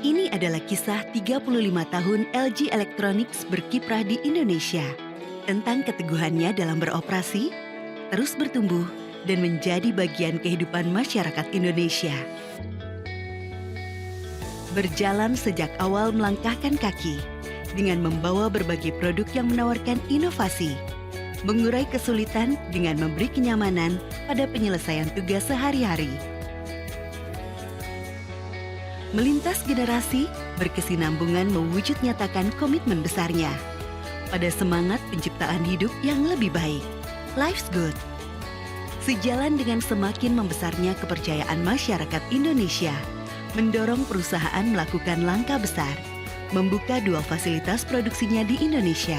Ini adalah kisah 35 tahun LG Electronics berkiprah di Indonesia. Tentang keteguhannya dalam beroperasi, terus bertumbuh, dan menjadi bagian kehidupan masyarakat Indonesia. Berjalan sejak awal melangkahkan kaki, dengan membawa berbagai produk yang menawarkan inovasi, mengurai kesulitan dengan memberi kenyamanan pada penyelesaian tugas sehari-hari. Melintas generasi, berkesinambungan mewujud nyatakan komitmen besarnya pada semangat penciptaan hidup yang lebih baik. Life's Good. Sejalan dengan semakin membesarnya kepercayaan masyarakat Indonesia, mendorong perusahaan melakukan langkah besar, membuka 2 fasilitas produksinya di Indonesia.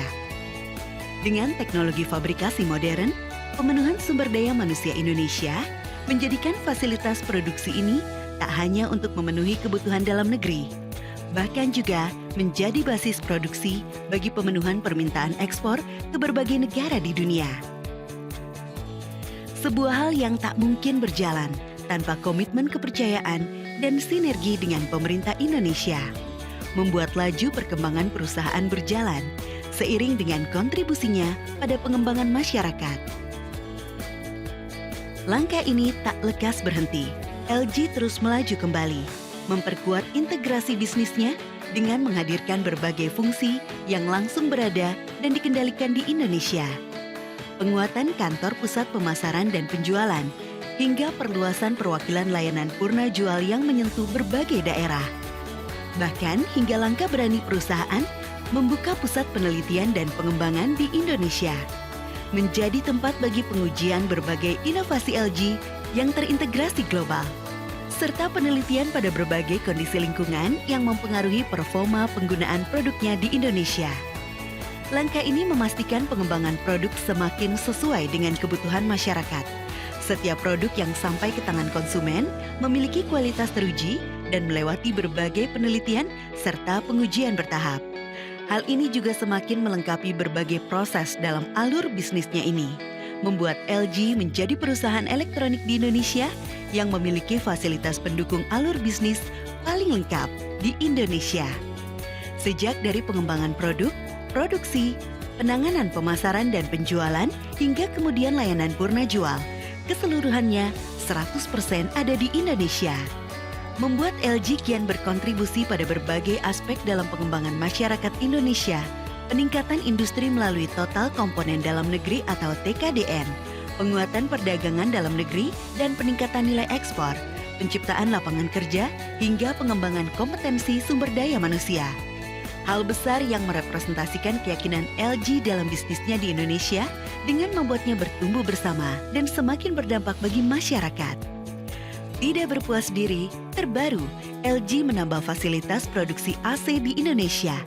Dengan teknologi fabrikasi modern, pemenuhan sumber daya manusia Indonesia menjadikan fasilitas produksi ini tak hanya untuk memenuhi kebutuhan dalam negeri, bahkan juga menjadi basis produksi bagi pemenuhan permintaan ekspor ke berbagai negara di dunia. Sebuah hal yang tak mungkin berjalan tanpa komitmen kepercayaan dan sinergi dengan pemerintah Indonesia, membuat laju perkembangan perusahaan berjalan seiring dengan kontribusinya pada pengembangan masyarakat. Langkah ini tak lekas berhenti. LG terus melaju kembali, memperkuat integrasi bisnisnya dengan menghadirkan berbagai fungsi yang langsung berada dan dikendalikan di Indonesia. Penguatan kantor pusat pemasaran dan penjualan, hingga perluasan perwakilan layanan purna jual yang menyentuh berbagai daerah. Bahkan hingga langkah berani perusahaan membuka pusat penelitian dan pengembangan di Indonesia, menjadi tempat bagi pengujian berbagai inovasi LG yang terintegrasi global, serta penelitian pada berbagai kondisi lingkungan yang mempengaruhi performa penggunaan produknya di Indonesia. Langkah ini memastikan pengembangan produk semakin sesuai dengan kebutuhan masyarakat. Setiap produk yang sampai ke tangan konsumen memiliki kualitas teruji dan melewati berbagai penelitian serta pengujian bertahap. Hal ini juga semakin melengkapi berbagai proses dalam alur bisnisnya ini, membuat LG menjadi perusahaan elektronik di Indonesia yang memiliki fasilitas pendukung alur bisnis paling lengkap di Indonesia. Sejak dari pengembangan produk, produksi, penanganan pemasaran dan penjualan, hingga kemudian layanan purna jual, keseluruhannya 100% ada di Indonesia. Membuat LG kian berkontribusi pada berbagai aspek dalam pengembangan masyarakat Indonesia, peningkatan industri melalui total komponen dalam negeri atau TKDN, penguatan perdagangan dalam negeri dan peningkatan nilai ekspor, penciptaan lapangan kerja, hingga pengembangan kompetensi sumber daya manusia. Hal besar yang merepresentasikan keyakinan LG dalam bisnisnya di Indonesia dengan membuatnya bertumbuh bersama dan semakin berdampak bagi masyarakat. Tidak berpuas diri, terbaru LG menambah fasilitas produksi AC di Indonesia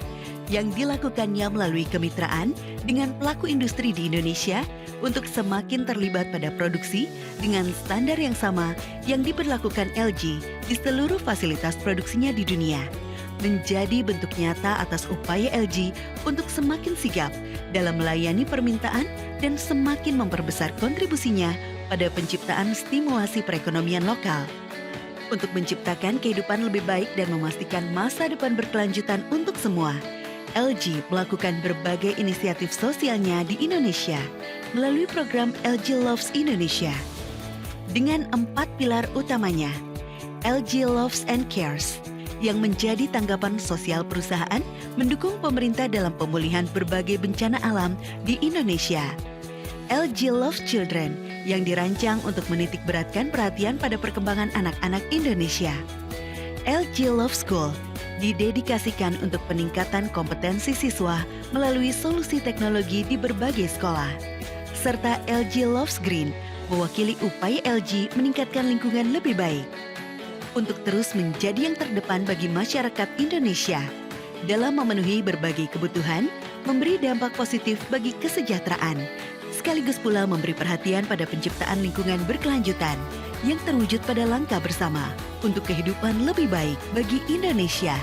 yang dilakukannya melalui kemitraan dengan pelaku industri di Indonesia untuk semakin terlibat pada produksi dengan standar yang sama yang diberlakukan LG di seluruh fasilitas produksinya di dunia, menjadi bentuk nyata atas upaya LG untuk semakin sigap dalam melayani permintaan dan semakin memperbesar kontribusinya pada penciptaan stimulasi perekonomian lokal. Untuk menciptakan kehidupan lebih baik dan memastikan masa depan berkelanjutan untuk semua, LG melakukan berbagai inisiatif sosialnya di Indonesia melalui program LG Loves Indonesia. Dengan 4 pilar utamanya, LG Loves and Cares, yang menjadi tanggapan sosial perusahaan mendukung pemerintah dalam pemulihan berbagai bencana alam di Indonesia. LG Loves Children, yang dirancang untuk menitikberatkan perhatian pada perkembangan anak-anak Indonesia. LG Loves School, didedikasikan untuk peningkatan kompetensi siswa melalui solusi teknologi di berbagai sekolah. Serta LG Loves Green, mewakili upaya LG meningkatkan lingkungan lebih baik. Untuk terus menjadi yang terdepan bagi masyarakat Indonesia dalam memenuhi berbagai kebutuhan, memberi dampak positif bagi kesejahteraan, sekaligus pula memberi perhatian pada penciptaan lingkungan berkelanjutan yang terwujud pada langkah bersama untuk kehidupan lebih baik bagi Indonesia.